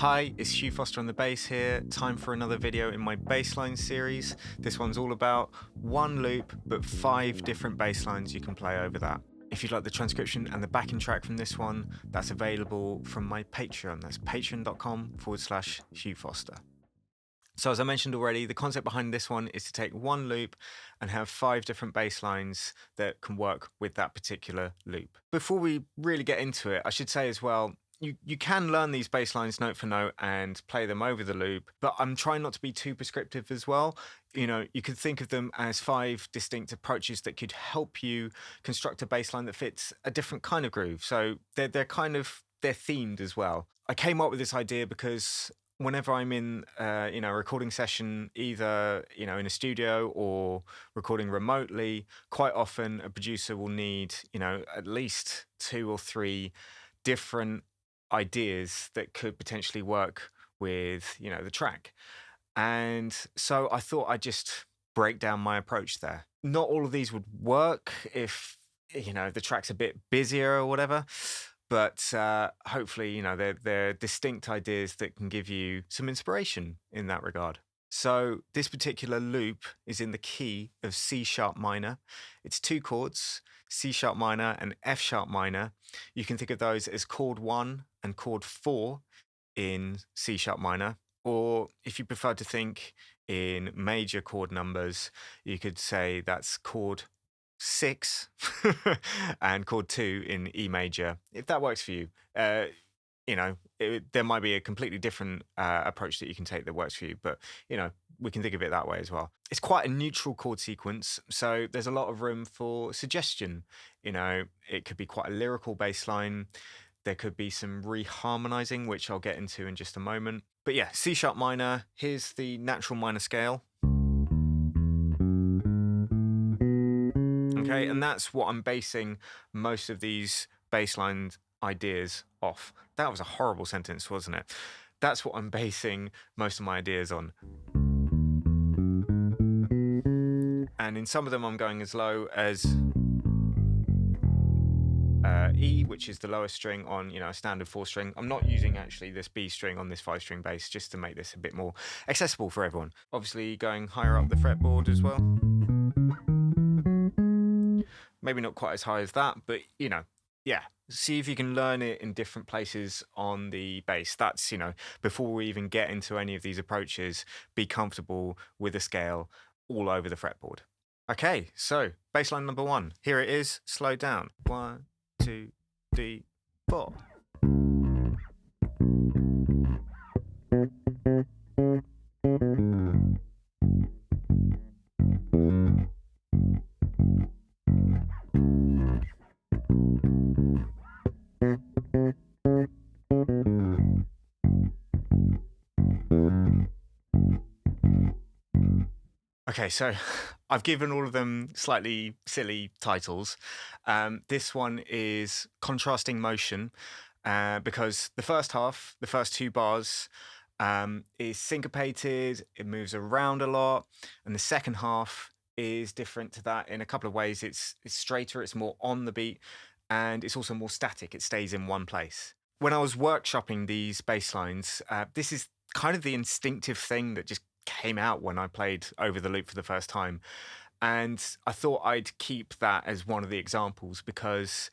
Hi, it's Hugh Foster on the bass here. Time for another video in my Bassline series. This one's all about one loop, but 5 different bass lines you can play over that. If you'd like the transcription and the backing track from this one, that's available from my Patreon. That's patreon.com/Hugh Foster. So as I mentioned already, the concept behind this one is to take one loop and have 5 different bass lines that can work with that particular loop. Before we really get into it, I should say as well, you can learn these bass lines note for note and play them over the loop, but I'm trying not to be too prescriptive as well. You know, you could think of them as 5 distinct approaches that could help you construct a bass line that fits a different kind of groove. So they're themed as well. I came up with this idea because whenever I'm in, a recording session, either, in a studio or recording remotely, quite often a producer will need, at least 2 or 3 different ideas that could potentially work with, the track. And so I thought I'd just break down my approach there. Not all of these would work if, the track's a bit busier or whatever. But hopefully, they're distinct ideas that can give you some inspiration in that regard. So this particular loop is in the key of C sharp minor. It's 2 chords, C sharp minor and F sharp minor. You can think of those as chord 1 and chord 4 in C sharp minor. Or if you prefer to think in major chord numbers, you could say that's chord 6 and chord 2 in E major, if that works for you. There might be a completely different approach that you can take that works for you, but we can think of it that way as well. It's quite a neutral chord sequence, so there's a lot of room for suggestion. It could be quite a lyrical bass line. There could be some reharmonizing, which I'll get into in just a moment. But yeah, C sharp minor, here's the natural minor scale. Okay, and that's what I'm basing most of these bassline ideas off. That was a horrible sentence, wasn't it? That's what I'm basing most of my ideas on. And in some of them I'm going as low as E, which is the lowest string on, a standard 4-string. I'm not using actually this B string on this 5-string bass just to make this a bit more accessible for everyone. Obviously going higher up the fretboard as well. Maybe not quite as high as that, but yeah. See if you can learn it in different places on the bass. That's, before we even get into any of these approaches, be comfortable with a scale all over the fretboard. Okay, so bassline number 1. Here it is, slowed down. 1, 2, 3, 4. Okay, so I've given all of them slightly silly titles. This one is Contrasting Motion because the first half, the first 2 bars, is syncopated, it moves around a lot, and the second half is different to that in a couple of ways. It's straighter, it's more on the beat, and it's also more static. It stays in one place. When I was workshopping these bass lines, this is kind of the instinctive thing that just came out when I played over the loop for the first time. And I thought I'd keep that as one of the examples because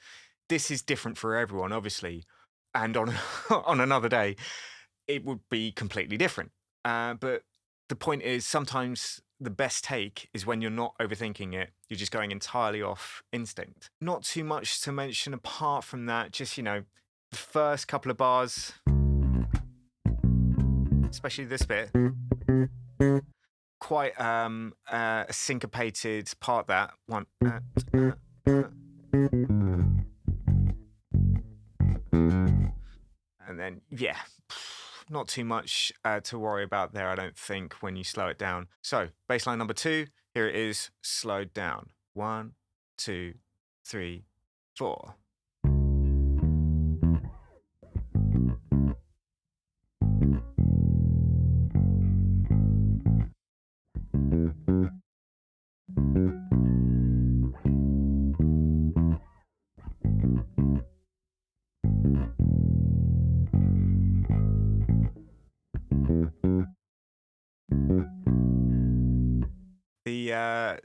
this is different for everyone, obviously. And on, on another day, it would be completely different. But the point is sometimes the best take is when you're not overthinking it. You're just going entirely off instinct. Not too much to mention apart from that, just, the first couple of bars, especially this bit, quite a syncopated part, that one. And then, yeah, not too much to worry about there, I don't think, when you slow it down. So, bassline number 2, here it is, slowed down. 1, 2, 3, 4.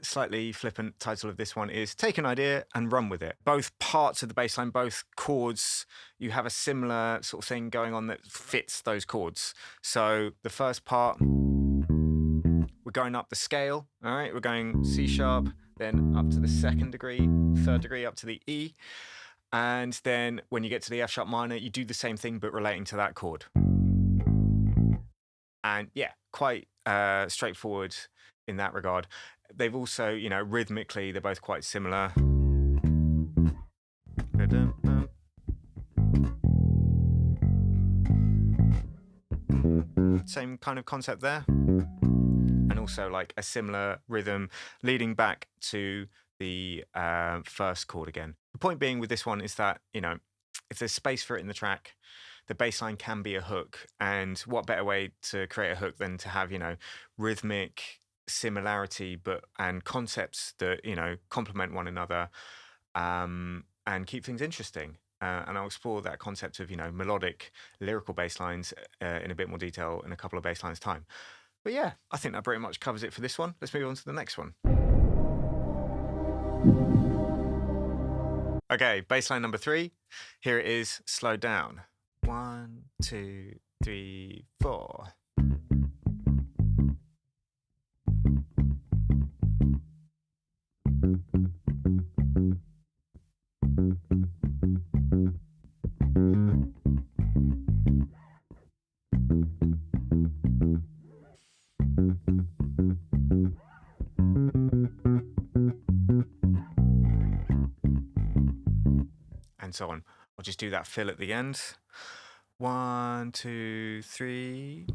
slightly flippant title of this one is Take an Idea and Run With It. Both parts of the bass line, both chords, you have a similar sort of thing going on that fits those chords. So the first part, we're going up the scale, all right? We're going C sharp, then up to the second degree, third degree, up to the E. And then when you get to the F sharp minor, you do the same thing, but relating to that chord. And yeah, quite straightforward in that regard. They've also, you know, rhythmically, they're both quite similar. Same kind of concept there. And also like a similar rhythm leading back to the first chord again. The point being with this one is that, you know, if there's space for it in the track, the bass line can be a hook. And what better way to create a hook than to have, you know, rhythmic similarity and concepts that, you know, complement one another and keep things interesting. And I'll explore that concept of, you know, melodic, lyrical bass lines in a bit more detail in a couple of bass lines' time. But yeah, I think that pretty much covers it for this one. Let's move on to the next one. Okay, bass line number 3. Here it is, Slow Down. 1, 2, 3, 4. And so on. I'll just do that fill at the end. 1, 2, 3.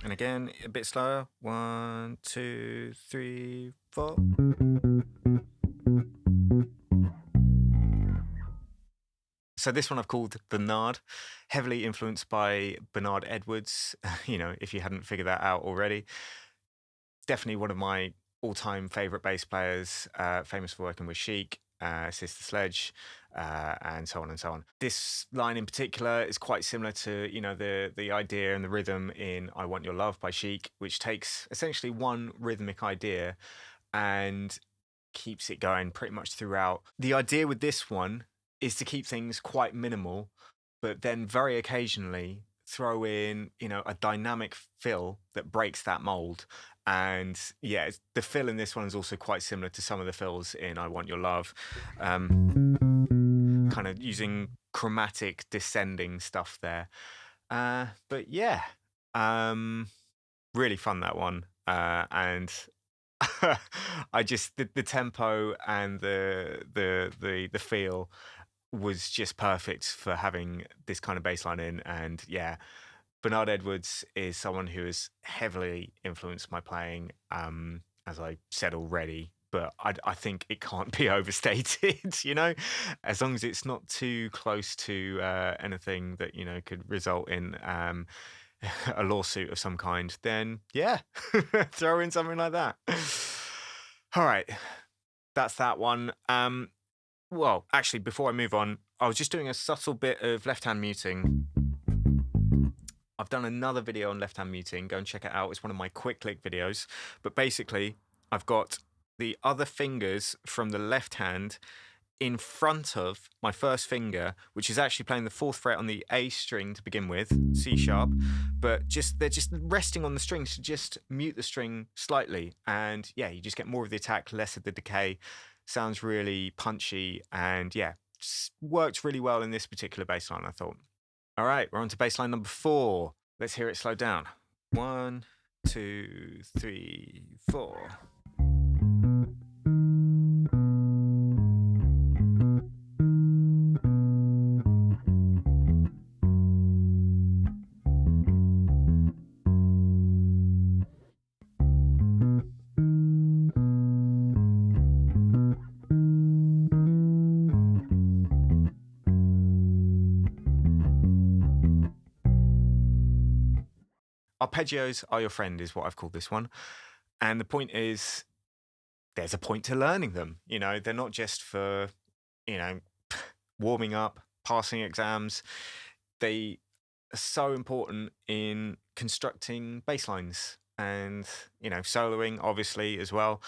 And again, a bit slower. 1, 2, 3, 4. So this one I've called The Nard, heavily influenced by Bernard Edwards, you know, if you hadn't figured that out already. Definitely one of my all-time favourite bass players, famous for working with Chic, Sister Sledge, and so on and so on. This line in particular is quite similar to, you know, the idea and the rhythm in I Want Your Love by Chic, which takes essentially one rhythmic idea and keeps it going pretty much throughout. The idea with this one is to keep things quite minimal, but then very occasionally throw in, you know, a dynamic fill that breaks that mold. And yeah, the fill in this one is also quite similar to some of the fills in I Want Your Love, kind of using chromatic descending stuff there. But yeah, really fun, that one. And I just the tempo and the feel was just perfect for having this kind of bass line in. And yeah, Bernard Edwards is someone who has heavily influenced my playing, as I said already, but I think it can't be overstated, you know, as long as it's not too close to anything that, you know, could result in a lawsuit of some kind, then yeah, throw in something like that. All right, that's that one. Well, actually, before I move on, I was just doing a subtle bit of left-hand muting. I've done another video on left-hand muting. Go and check it out. It's one of my quick click videos. But basically, I've got the other fingers from the left hand in front of my first finger, which is actually playing the 4th fret on the A string to begin with, C sharp, but they're just resting on the strings to just mute the string slightly. And yeah, you just get more of the attack, less of the decay. Sounds really punchy, and yeah, worked really well in this particular bass line, I thought. All right, we're on to bass line number 4. Let's hear it slow down. 1, 2, 3, 4. Arpeggios are your friend is what I've called this one. And the point is, there's a point to learning them. You know, they're not just for, you know, warming up, passing exams. They are so important in constructing bass lines. and, you know, soloing obviously as well.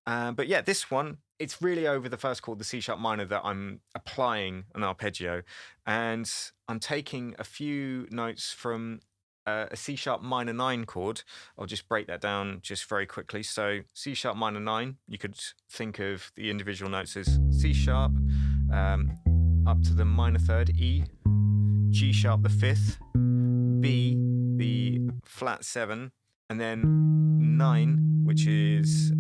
But yeah, this one, it's really over the first chord, the C sharp minor, that I'm applying an arpeggio. And I'm taking a few notes from a C sharp minor 9 chord. I'll just break that down just very quickly. So C sharp minor 9, you could think of the individual notes as C sharp, up to the minor third, E, G sharp the fifth, B, the flat 7, and then 9, which is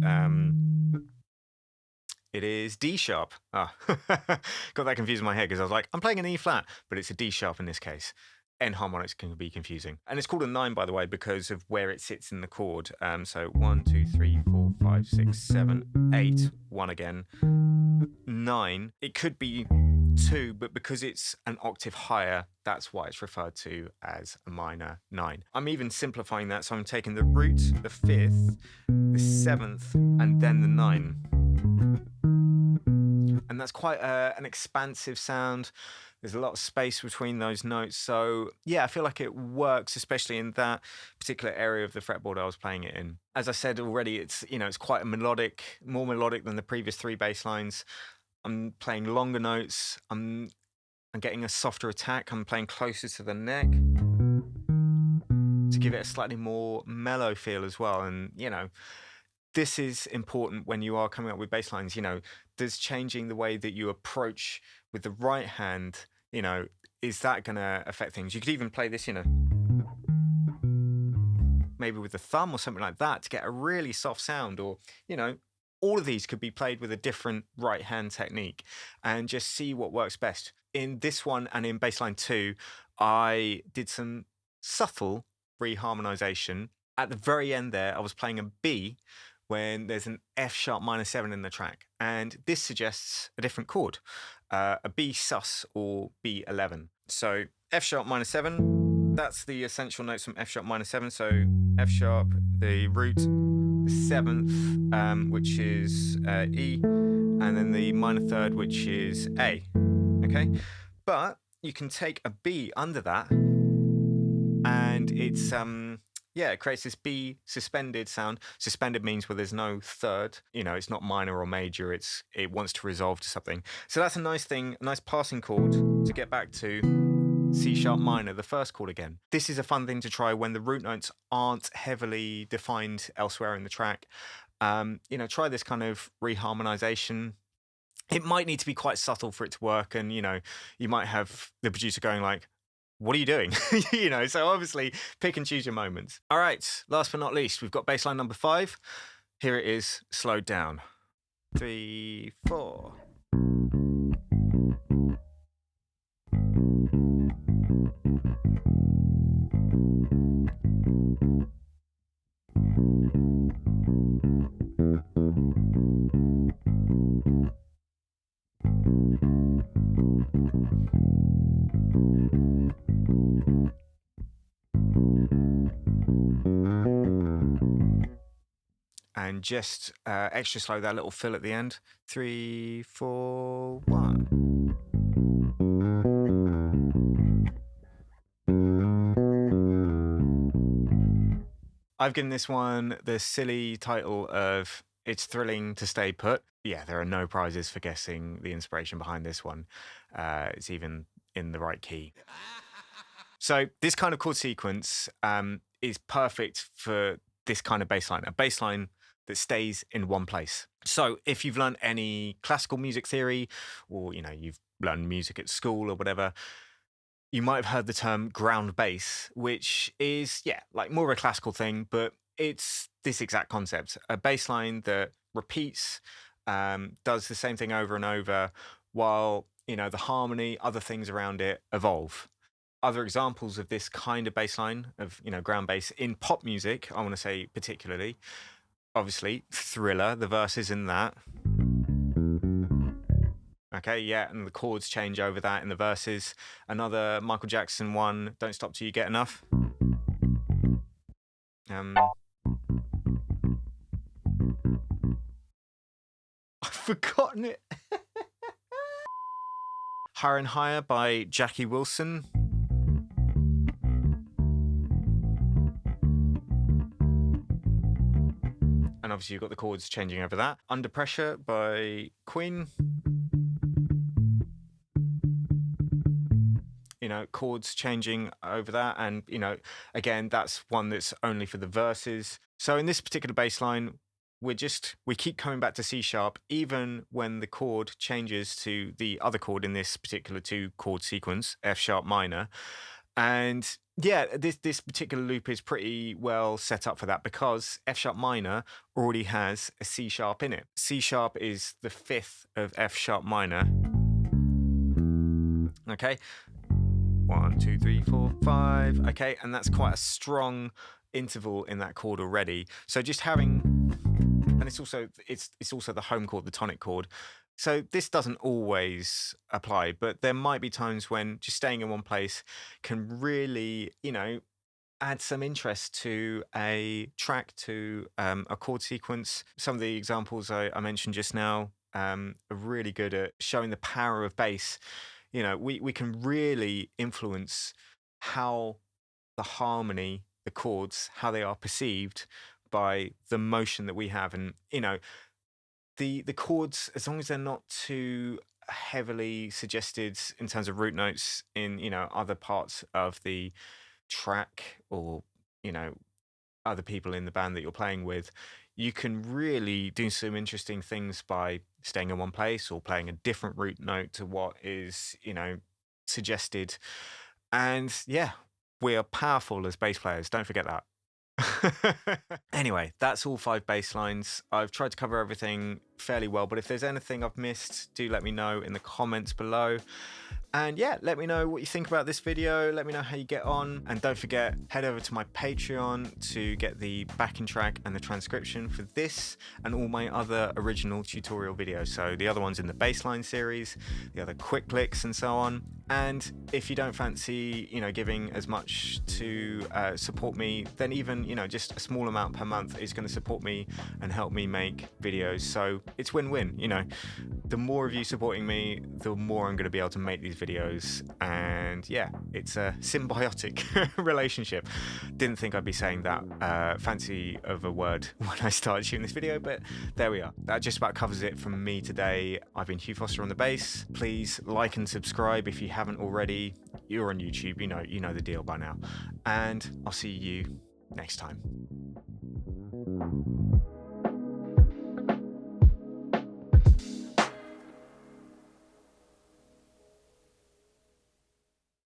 it is D sharp. Ah, got that confused in my head because I was like, I'm playing an E flat, but it's a D sharp in this case. N harmonics can be confusing. And it's called a 9, by the way, because of where it sits in the chord. So 1, 2, 3, 4, 5, 6, 7, 8, 1 again, 9. It could be 2, but because it's an octave higher, that's why it's referred to as a minor 9. I'm even simplifying that, so I'm taking the root, the 5th, the 7th, and then the 9. And that's quite an expansive sound. There's a lot of space between those notes. So yeah, I feel like it works, especially in that particular area of the fretboard I was playing it in. As I said already, it's, you know, it's quite a melodic, more melodic than the previous 3 bass lines. I'm playing longer notes. I'm getting a softer attack. I'm playing closer to the neck to give it a slightly more mellow feel as well. And, you know, this is important when you are coming up with bass lines. You know, does changing the way that you approach with the right hand, you know, is that going to affect things? You could even play this, you know, maybe with the thumb or something like that to get a really soft sound. Or, you know, all of these could be played with a different right hand technique and just see what works best. In this one and in bassline 2, I did some subtle reharmonization. At the very end there, I was playing a B when there's an F sharp minor 7 in the track. And this suggests a different chord, a B sus or B11. So F sharp minor 7, that's the essential notes from F sharp minor 7. So F sharp, the root, the 7th, which is E, and then the minor third, which is A. Okay? But you can take a B under that, and it's yeah, it creates this B suspended sound. Suspended means where there's no third. You know, it's not minor or major. It wants to resolve to something. So that's a nice thing, a nice passing chord to get back to C sharp minor, the first chord again. This is a fun thing to try when the root notes aren't heavily defined elsewhere in the track. You know, try this kind of reharmonization. It might need to be quite subtle for it to work, and, you know, you might have the producer going like, what are you doing? You know, so obviously pick and choose your moments. All right, last but not least, we've got bassline number 5. Here it is, slowed down. 3, 4. And just extra slow that little fill at the end. 3, 4, 1. I've given this one the silly title of It's Thrilling to Stay Put. Yeah, there are no prizes for guessing the inspiration behind this one. It's even in the right key. So this kind of chord sequence is perfect for this kind of bass line, a bass line that stays in one place. So if you've learned any classical music theory, or, you know, you've learned music at school or whatever, you might have heard the term ground bass, which is, yeah, like more of a classical thing, but it's this exact concept. A bass line that repeats, does the same thing over and over, while, you know, the harmony, other things around it evolve. Other examples of this kind of bass line, of, you know, ground bass in pop music, I want to say particularly, obviously, Thriller, the verses in that. Okay, yeah, and the chords change over that in the verses. Another Michael Jackson one, Don't Stop Till You Get Enough. I've forgotten it. Higher and Higher by Jackie Wilson. and obviously you've got the chords changing over that. Under Pressure by Queen. You know, chords changing over that, and you know, again, that's one that's only for the verses. So in this particular bass line, we keep coming back to C sharp even when the chord changes to the other chord in this particular 2-chord sequence, F sharp minor. And yeah, this particular loop is pretty well set up for that because F sharp minor already has a C sharp in it. C sharp is the 5th of F sharp minor. Okay. 1, 2, 3, 4, 5. Okay, and that's quite a strong interval in that chord already. So just having, and it's also the home chord, the tonic chord. So this doesn't always apply, but there might be times when just staying in one place can really, you know, add some interest to a track, to a chord sequence. Some of the examples I mentioned just now are really good at showing the power of bass. You know, we can really influence how the harmony, the chords, how they are perceived by the motion that we have. And, you know, the chords, as long as they're not too heavily suggested in terms of root notes in, you know, other parts of the track, or, you know, other people in the band that you're playing with, you can really do some interesting things by staying in one place or playing a different root note to what is, you know, suggested. And yeah, we are powerful as bass players. Don't forget that. Anyway, that's all 5 bass lines. I've tried to cover everything fairly well, but if there's anything I've missed, do let me know in the comments below. And yeah, let me know what you think about this video. Let me know how you get on. And don't forget, head over to my Patreon to get the backing track and the transcription for this and all my other original tutorial videos. So the other ones in the Bassline series, the other quick licks and so on. And if you don't fancy, you know, giving as much to support me, then even, you know, just a small amount per month is going to support me and help me make videos. So it's win-win, you know. The more of you supporting me, the more I'm going to be able to make these videos. And yeah, it's a symbiotic relationship. Didn't think I'd be saying that fancy of a word when I started shooting this video, but there we are. That just about covers it from me today. I've been Hugh Foster on the bass. Please like and subscribe if you haven't already. You're on YouTube, you know the deal by now. And I'll see you next time.